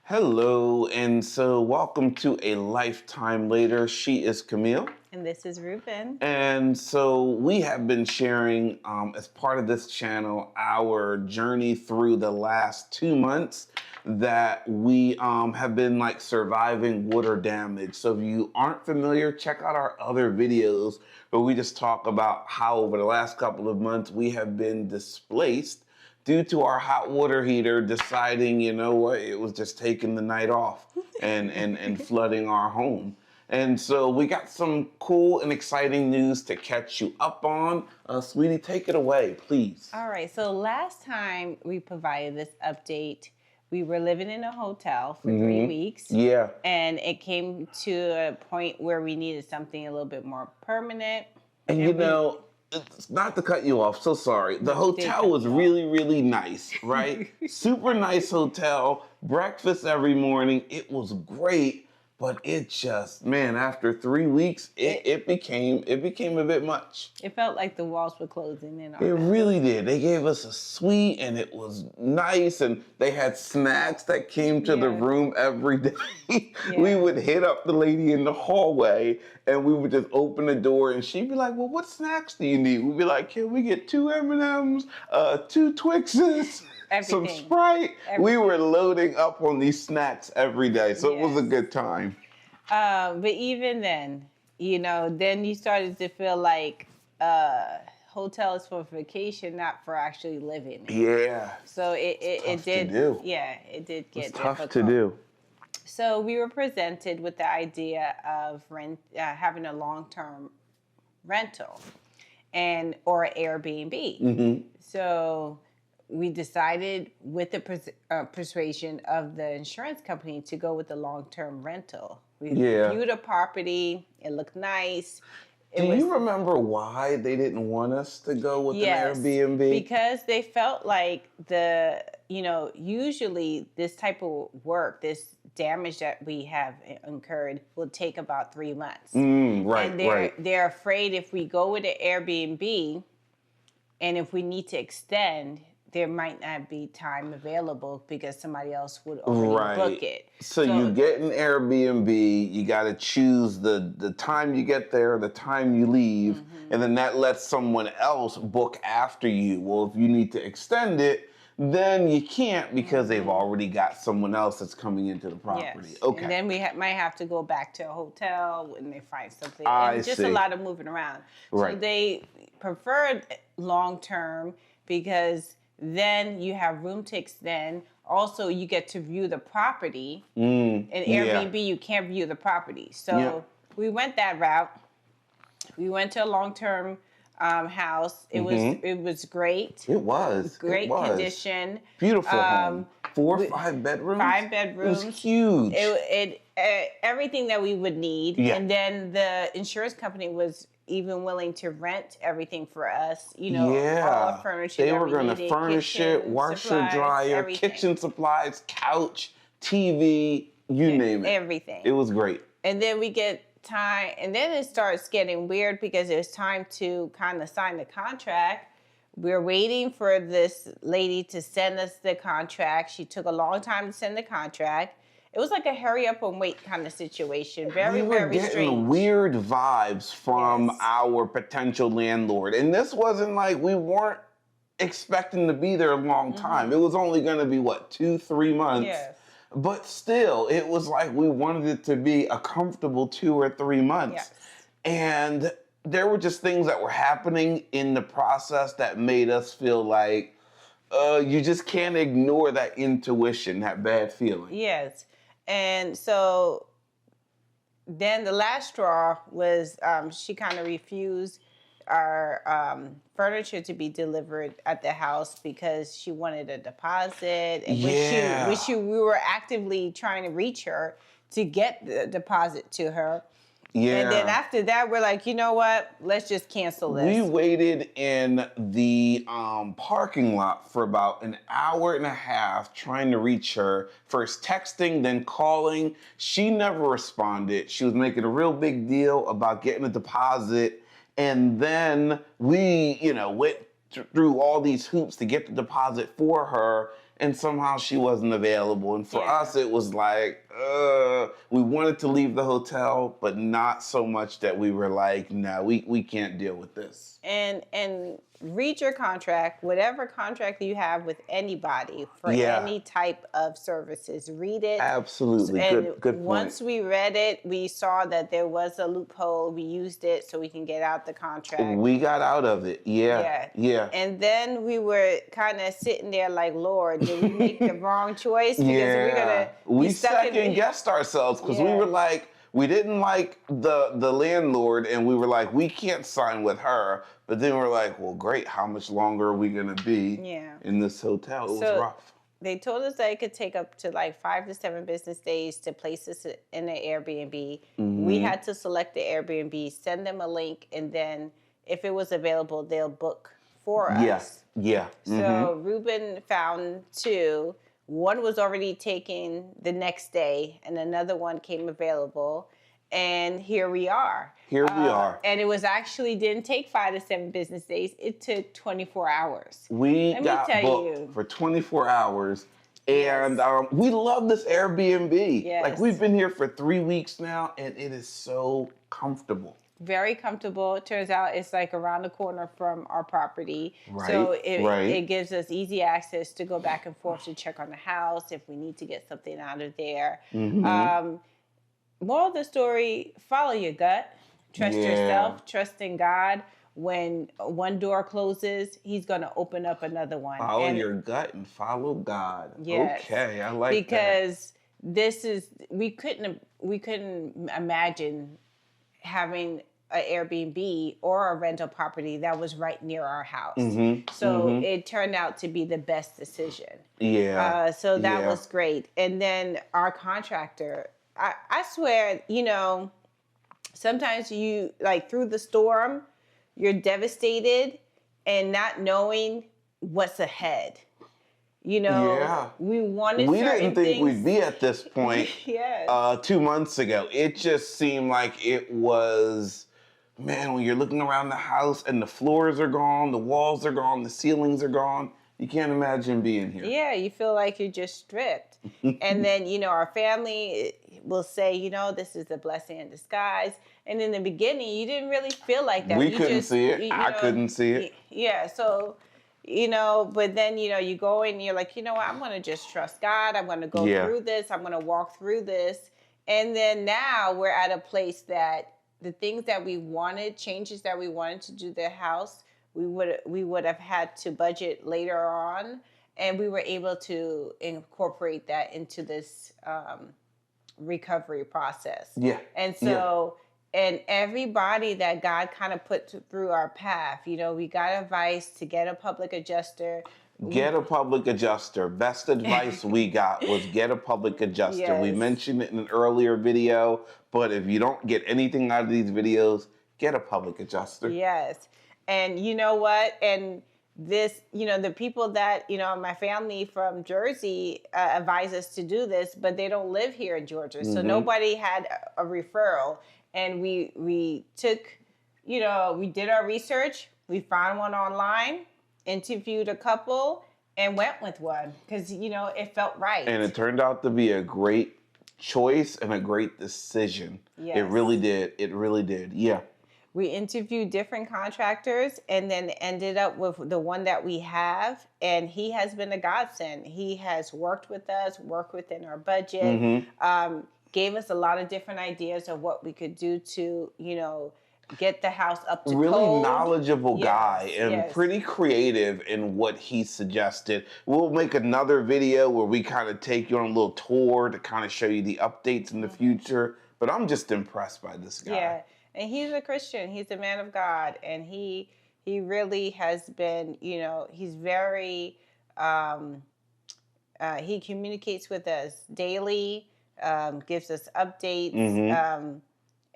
Hello, and so welcome to A Lifetime Later. She is Camille. And this is Ruben. And so we have been sharing, as part of this channel, our journey through the last 2 months that we have been like surviving water damage. So if you aren't familiar, check out our other videos where we just talk about how over the last couple of months we have been displaced due to our hot water heater deciding, you know what, it was just taking the night off and flooding our home. And so we got some cool and exciting news to catch you up on. Sweetie, take it away, please. All right. So last time we provided this update, we were living in a hotel for 3 weeks. Yeah. And it came to a point where we needed something a little bit more permanent. And you know, it's not to cut you off, so sorry. The hotel was really, really nice, right? Super nice hotel, breakfast every morning. It was great. But it just, man, after 3 weeks, it became a bit much. It felt like the walls were closing in on It us. really did. They gave us a suite and it was nice, and they had snacks that came to the room every day. We would hit up the lady in the hallway and we would just open the door and she'd be like, well, what snacks do you need? We'd be like, can we get 2 M&Ms, 2 Twixes? Everything. Some Sprite. We were loading up on these snacks every day, so it was a good time. But even then, you know, then you started to feel like hotel is for vacation, not for actually living. Yeah. So it did. To do. Yeah, it did get tough difficult to do. So we were presented with the idea of having a long-term rental or Airbnb. So we decided with the persuasion of the insurance company to go with the long-term rental. We viewed a property. It looked nice. Do you remember why they didn't want us to go with an Airbnb? Because they felt like usually this type of work, this damage that we have incurred will take about 3 months. Right, and they're afraid if we go with an Airbnb and if we need to extend, there might not be time available because somebody else would already book it. So you get an Airbnb, you got to choose the time you get there, the time you leave, and then that lets someone else book after you. Well, if you need to extend it, then you can't because they've already got someone else that's coming into the property. Yes. Okay. And then we might have to go back to a hotel when they find something. Just see. A lot of moving around. Right. So they preferred long-term because then you have room to extend. Also, you get to view the property. In Airbnb, you can't view the property. So we went that route. We went to a long-term house. It was great. It was. Great condition. Beautiful home. 4 or 5 bedrooms? 5 bedrooms. It was huge. Everything that we would need. Yeah. And then the insurance company was even willing to rent everything for us, all our furniture. They were going to furnish it, washer, dryer, kitchen supplies, couch, TV, you name it. Everything. It was great. And then we get time, and then it starts getting weird because it was time to kind of sign the contract. We're waiting for this lady to send us the contract. She took a long time to send the contract. It was like a hurry up and wait kind of situation. Very, very strange. We were getting weird vibes from our potential landlord. And this wasn't like we weren't expecting to be there a long time. It was only going to be, 2-3 months? Yes. But still, it was like we wanted it to be a comfortable 2 or 3 months. Yes. And there were just things that were happening in the process that made us feel like you just can't ignore that intuition, that bad feeling. Yes. And so then the last straw was she kind of refused our furniture to be delivered at the house because she wanted a deposit. And which we were actively trying to reach her to get the deposit to her. Yeah. And then after that, we're like, you know what? Let's just cancel this. We waited in the parking lot for about an hour and a half trying to reach her. First texting, then calling. She never responded. She was making a real big deal about getting a deposit. And then we, went through all these hoops to get the deposit for her. and somehow she wasn't available. And for Yeah. us, it was like, we wanted to leave the hotel, but not so much that we were like, no, we can't deal with this. And read your contract, whatever contract you have with anybody for Yeah. any type of services. Read it. Absolutely. And Good point. once we read it, we saw that there was a loophole. We used it so we can get out the contract. We got out of it. Yeah. And then we were kind of sitting there like, Lord, did we make the wrong choice? Because we're gonna we be stuck in second guessed ourselves because we were like, we didn't like the landlord, and we were like, we can't sign with her. But then we're like, well, great. How much longer are we gonna be in this hotel? It was rough. They told us that it could take up to like 5 to 7 business days to place us in an Airbnb. We had to select the Airbnb, send them a link, and then if it was available, they'll book for us. Yeah. So Ruben found 2. One was already taken the next day, and another one came available. And here we are. And it was actually didn't take 5 to 7 business days. It took 24 hours. We got booked for 24 hours. And we love this Airbnb. Yes. Like, we've been here for 3 weeks now, and it is so comfortable. Very comfortable. It turns out it's like around the corner from our property. Right, so it gives us easy access to go back and forth to check on the house if we need to get something out of there. Moral of the story, follow your gut. Trust yourself. Trust in God. When one door closes, he's going to open up another one. Follow your gut and follow God. Yes. Okay, I like that. Because this is, we couldn't imagine having an Airbnb or a rental property that was right near our house. So it turned out to be the best decision. So that was great. And then our contractor, I swear, sometimes you, like, through the storm, you're devastated and not knowing what's ahead. We wanted We certain didn't think we'd be at this point 2 months ago. It just seemed like it was, man, when you're looking around the house and the floors are gone, the walls are gone, the ceilings are gone, you can't imagine being here. Yeah, you feel like you're just stripped. And then, our family will say, this is a blessing in disguise. And in the beginning, you didn't really feel like that. We couldn't see it. I couldn't see it. Yeah, so, but then, you go in and you're like, what, I'm going to just trust God. I'm going to go through this. I'm going to walk through this. And then now we're at a place that the things that we wanted, changes that we wanted to do to the house, we would have had to budget later on, and we were able to incorporate that into this recovery process. And so, and everybody that God kind of put through our path, we got advice to get a public adjuster. Get a public adjuster. Best advice we got was get a public adjuster. We mentioned it in an earlier video, but if you don't get anything out of these videos, get a public adjuster. Yes. And you know what? And this, the people that, my family from Jersey advise us to do this, but they don't live here in Georgia. So nobody had a referral. And we took, we did our research. We found one online, interviewed a couple, and went with one because, it felt right. And it turned out to be a great choice and a great decision. Yes. It really did. It really did. Yeah. We interviewed different contractors and then ended up with the one that we have. And he has been a godsend. He has worked with us, worked within our budget, gave us a lot of different ideas of what we could do to, get the house up to code. Really knowledgeable guy and pretty creative in what he suggested. We'll make another video where we kind of take you on a little tour to kind of show you the updates in the future. But I'm just impressed by this guy. Yeah. And he's a Christian. He's a man of God. And he really has been, he's very, he communicates with us daily, gives us updates.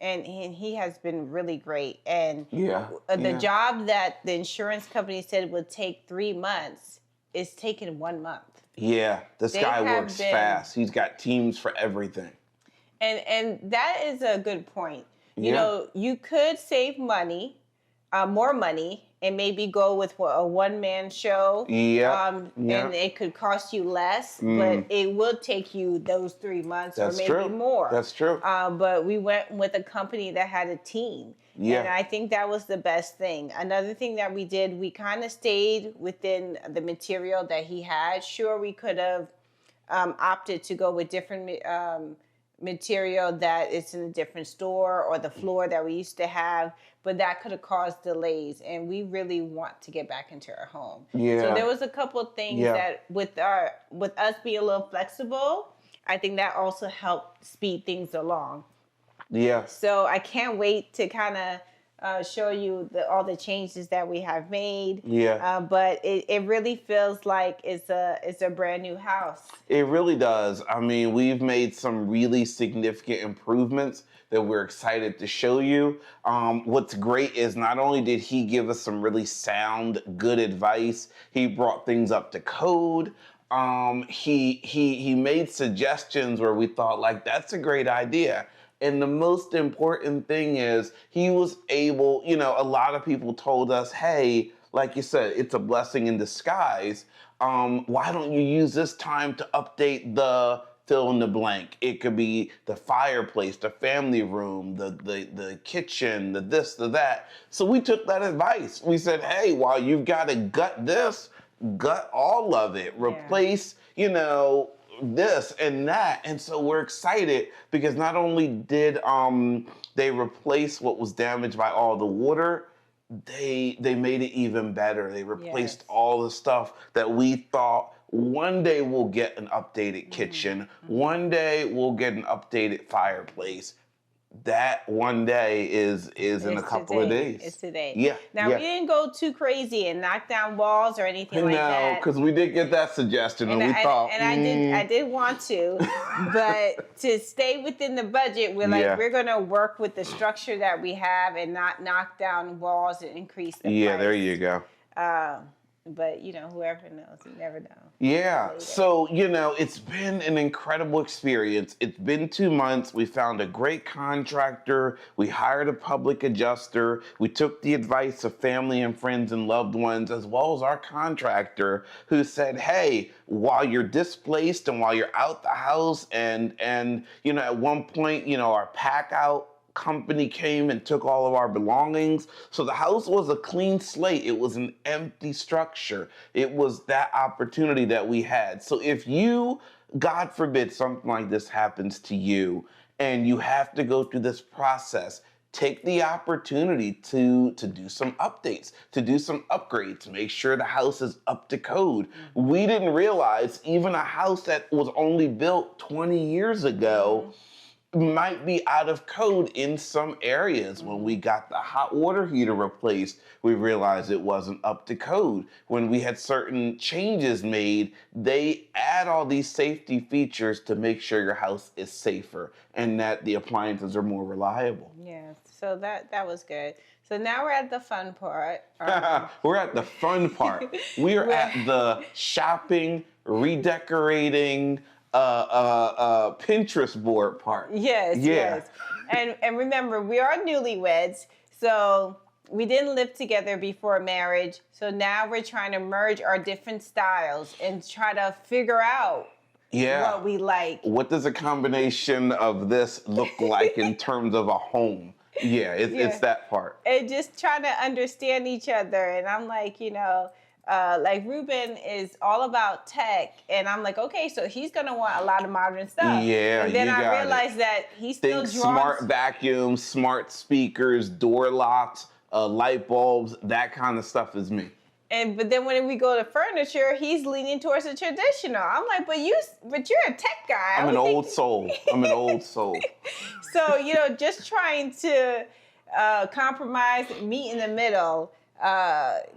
And he has been really great. And the job that the insurance company said would take 3 months is taking 1 month. Yeah, this guy works fast. He's got teams for everything. And that is a good point. You know, you could save money more money and maybe go with a one-man show. Yeah. And it could cost you less, but it will take you those 3 months or maybe more. That's true. But we went with a company that had a team. Yeah. And I think that was the best thing. Another thing that we did, we kind of stayed within the material that he had. Sure, we could have opted to go with different material that is in a different store or the floor that we used to have, but that could have caused delays, and we really want to get back into our home. Yeah. So there was a couple of things that with us being a little flexible, I think that also helped speed things along. Yeah. So I can't wait to kind of show you all the changes that we have made. Yeah. But it really feels like it's a brand new house. It really does. I mean, we've made some really significant improvements that we're excited to show you. What's great is not only did he give us some really sound, good advice, he brought things up to code. He made suggestions where we thought, like, that's a great idea. And the most important thing is he was able, a lot of people told us, hey, like you said, it's a blessing in disguise. Why don't you use this time to update the fill in the blank? It could be the fireplace, the family room, the kitchen, the this, the that. So we took that advice. We said, hey, while you've got to gut this, gut all of it. Replace, this and that. And so we're excited because not only did they replace what was damaged by all the water, they made it even better. They replaced all the stuff that we thought one day we'll get an updated kitchen, one day we'll get an updated fireplace. That one day is in a couple of days. It's today. Yeah. Now, we didn't go too crazy and knock down walls or anything like that. No, because we did get that suggestion, and we thought. And I did want to, but to stay within the budget, we're like, we're going to work with the structure that we have and not knock down walls and increase the price. There you go. But, whoever knows, you never know. Yeah. So, it's been an incredible experience. It's been 2 months. We found a great contractor. We hired a public adjuster. We took the advice of family and friends and loved ones, as well as our contractor, who said, hey, while you're displaced and while you're out the house and at one point, our pack out company came and took all of our belongings. So the house was a clean slate. It was an empty structure. It was that opportunity that we had. So if you, God forbid, something like this happens to you and you have to go through this process, take the opportunity to do some updates, to do some upgrades, to make sure the house is up to code. We didn't realize even a house that was only built 20 years ago might be out of code in some areas. When we got the hot water heater replaced, we realized it wasn't up to code. When we had certain changes made, they add all these safety features to make sure your house is safer and that the appliances are more reliable. Yeah, so that was good. So now we're at the fun part. We're at the fun part. We are at the shopping, redecorating, Pinterest board part. Yes. And remember, we are newlyweds, so we didn't live together before marriage. So now we're trying to merge our different styles and try to figure out what we like. What does a combination of this look like in terms of a home? It's that part. And just trying to understand each other. And I'm like, like Ruben is all about tech, and I'm like, okay, so he's gonna want a lot of modern stuff. Yeah, and then I realized it. that he's still Think drawn smart vacuums, smart speakers, door locks, light bulbs, that kind of stuff is me. But then when we go to furniture, he's leaning towards the traditional. I'm like, but you're a tech guy. I'm an old soul. So just trying to compromise, meet in the middle.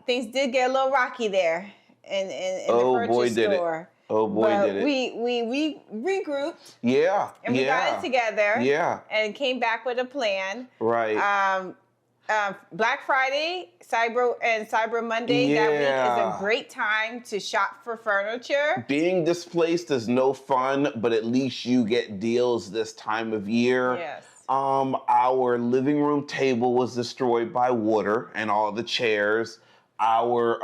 Things did get a little rocky there in the furniture store. Oh boy, did it. We regrouped. Yeah. And we got it together. Yeah. And came back with a plan. Right. Black Friday, Cyber Monday, that week is a great time to shop for furniture. Being displaced is no fun, but at least you get deals this time of year. Yes. Our living room table was destroyed by water and all the chairs. Our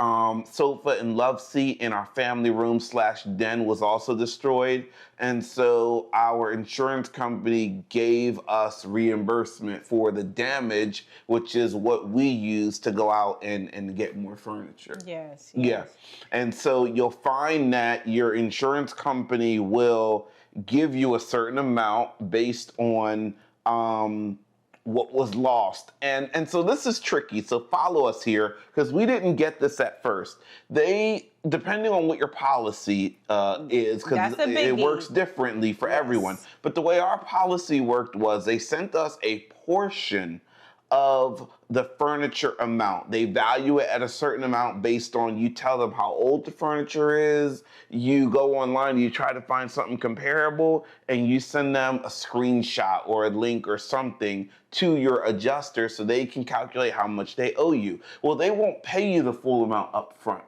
sofa and love seat in our family room / den was also destroyed. And so our insurance company gave us reimbursement for the damage, which is what we use to go out and get more furniture. Yes. Yeah. And so you'll find that your insurance company will give you a certain amount based on what was lost. And so this is tricky. So follow us here because we didn't get this at first. They, depending on what your policy is, because it works differently for everyone. But the way our policy worked was they sent us a portion of the furniture amount. They value it at a certain amount based on, you tell them how old the furniture is, you go online, you try to find something comparable, and you send them a screenshot or a link or something to your adjuster so they can calculate how much they owe you. Well, they won't pay you the full amount up front.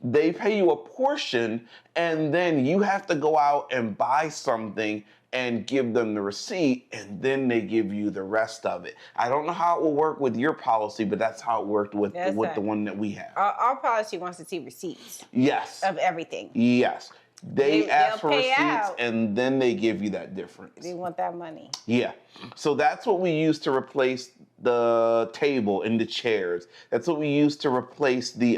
They pay you a portion, and then you have to go out and buy something and give them the receipt, and then they give you the rest of it. I don't know how it will work with your policy, but that's how it worked with the one that we have. Our policy wants to see receipts. Yes. Of everything. Yes. They ask for receipts, out, and then they give you that difference. They want that money. Yeah. So that's what we use to replace the table and the chairs. That's what we use to replace the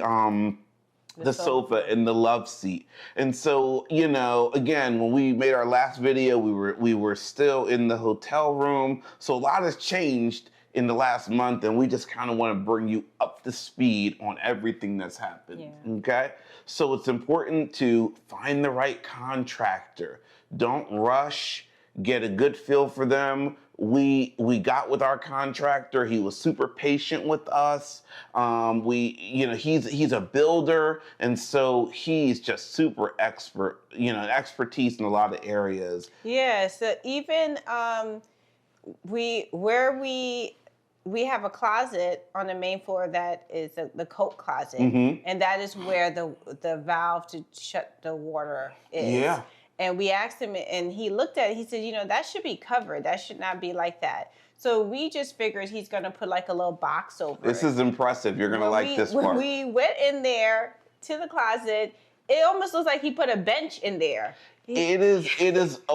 sofa and the love seat. And so, you know, again, when we made our last video, we were still in the hotel room. So a lot has changed in the last month, and we just kind of want to bring you up to speed on everything that's happened. Yeah. Okay? So it's important to find the right contractor. Don't rush. Get a good feel for them. We got with our contractor. He was super patient with us. He's a builder, and so he's just super expert. Expertise in a lot of areas. Yeah. So even we have a closet on the main floor that is the coat closet, and that is where the valve to shut the water is. Yeah. And we asked him, and he looked at it. He said, that should be covered. That should not be like that. So we just figured he's going to put like a little box over it. This is impressive. You're going to like this part. When we went in there to the closet, it almost looks like he put a bench in there. It's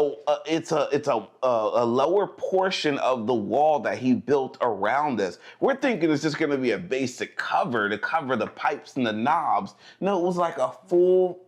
a lower portion of the wall that he built around this. We're thinking it's just going to be a basic cover to cover the pipes and the knobs. No, it was like a full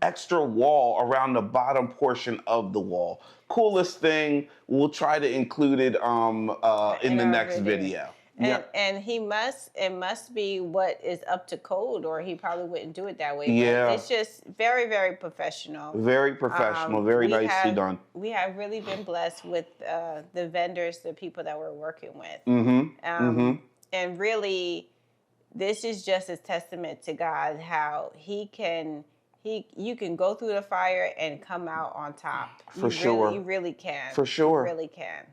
extra wall around the bottom portion of the wall. Coolest thing. We'll try to include it in the next video. And it must be what is up to code, or he probably wouldn't do it that way. Yeah. But it's just very, very professional. Very professional, very nicely done. We have really been blessed with the vendors, the people that we're working with. And really, this is just a testament to God, how you can go through the fire and come out on top. For sure. You really can. For sure. You really can.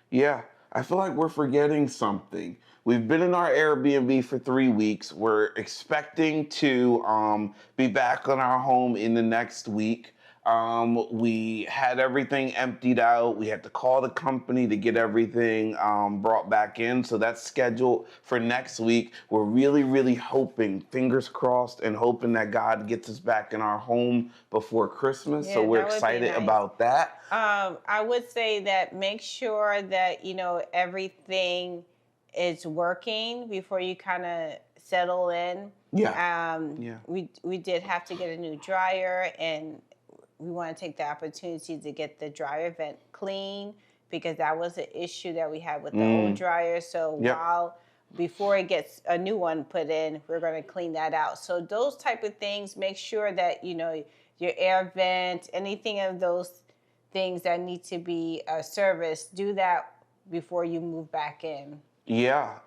Yeah. I feel like we're forgetting something. We've been in our Airbnb for 3 weeks. We're expecting to be back on our home in the next week. We had everything emptied out. We had to call the company to get everything brought back in. So that's scheduled for next week. We're really, really hoping, fingers crossed, and hoping that God gets us back in our home before Christmas. Yeah, so we're excited about that. I would say that make sure that, everything is working before you kind of settle in. Yeah. We did have to get a new dryer, and we want to take the opportunity to get the dryer vent clean, because that was an issue that we had with the old dryer. So before it gets a new one put in, we're going to clean that out. So those type of things, make sure that, your air vent, anything of those things that need to be serviced, do that before you move back in. Yeah.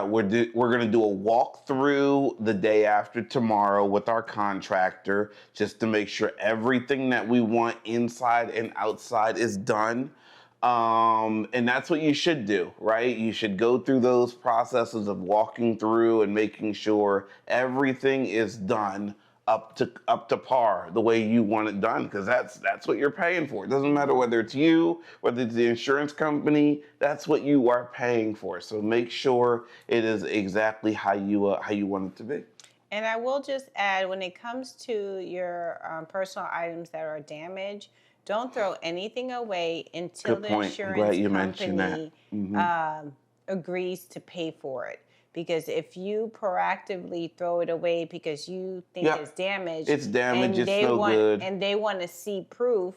We're going to do a walkthrough the day after tomorrow with our contractor, just to make sure everything that we want inside and outside is done. And that's what you should do, right? You should go through those processes of walking through and making sure everything is done up to par the way you want it done, because that's what you're paying for. It doesn't matter whether it's you, whether it's the insurance company. That's what you are paying for. So make sure it is exactly how you want it to be. And I will just add, when it comes to your personal items that are damaged, don't throw anything away until Good the point. I'm glad insurance you mentioned that. company agrees to pay for it. Because if you proactively throw it away because you think Yep. it's damaged, It's damaged, and it's no good. and they want to see proof,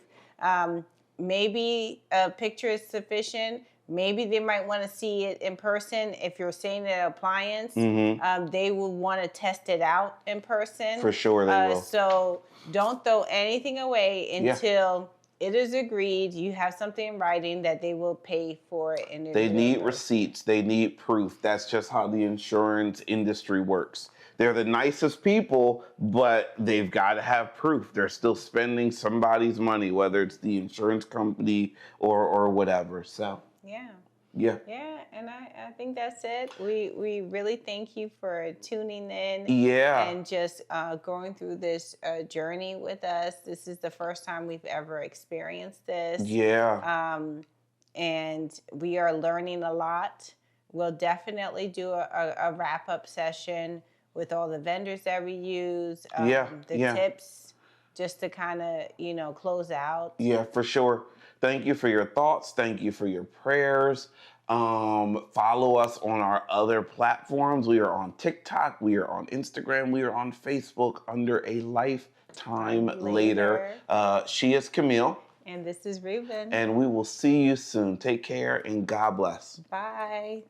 maybe a picture is sufficient. Maybe they might want to see it in person. If you're saying an appliance, they will want to test it out in person. For sure they will. So don't throw anything away Yeah. until it is agreed. You have something in writing that they will pay for it. And They need receipts. They need proof. That's just how the insurance industry works. They're the nicest people, but they've got to have proof. They're still spending somebody's money, whether it's the insurance company or whatever. So yeah. Yeah. Yeah, and I think that's it. We really thank you for tuning in. Yeah. And just going through this journey with us. This is the first time we've ever experienced this. Yeah. And we are learning a lot. We'll definitely do a wrap-up session with all the vendors that we use. The tips, just to kind of, close out. Yeah, for sure. Thank you for your thoughts. Thank you for your prayers. Follow us on our other platforms. We are on TikTok. We are on Instagram. We are on Facebook under A Lifetime Later. She is Camille. And this is Reuben. And we will see you soon. Take care and God bless. Bye.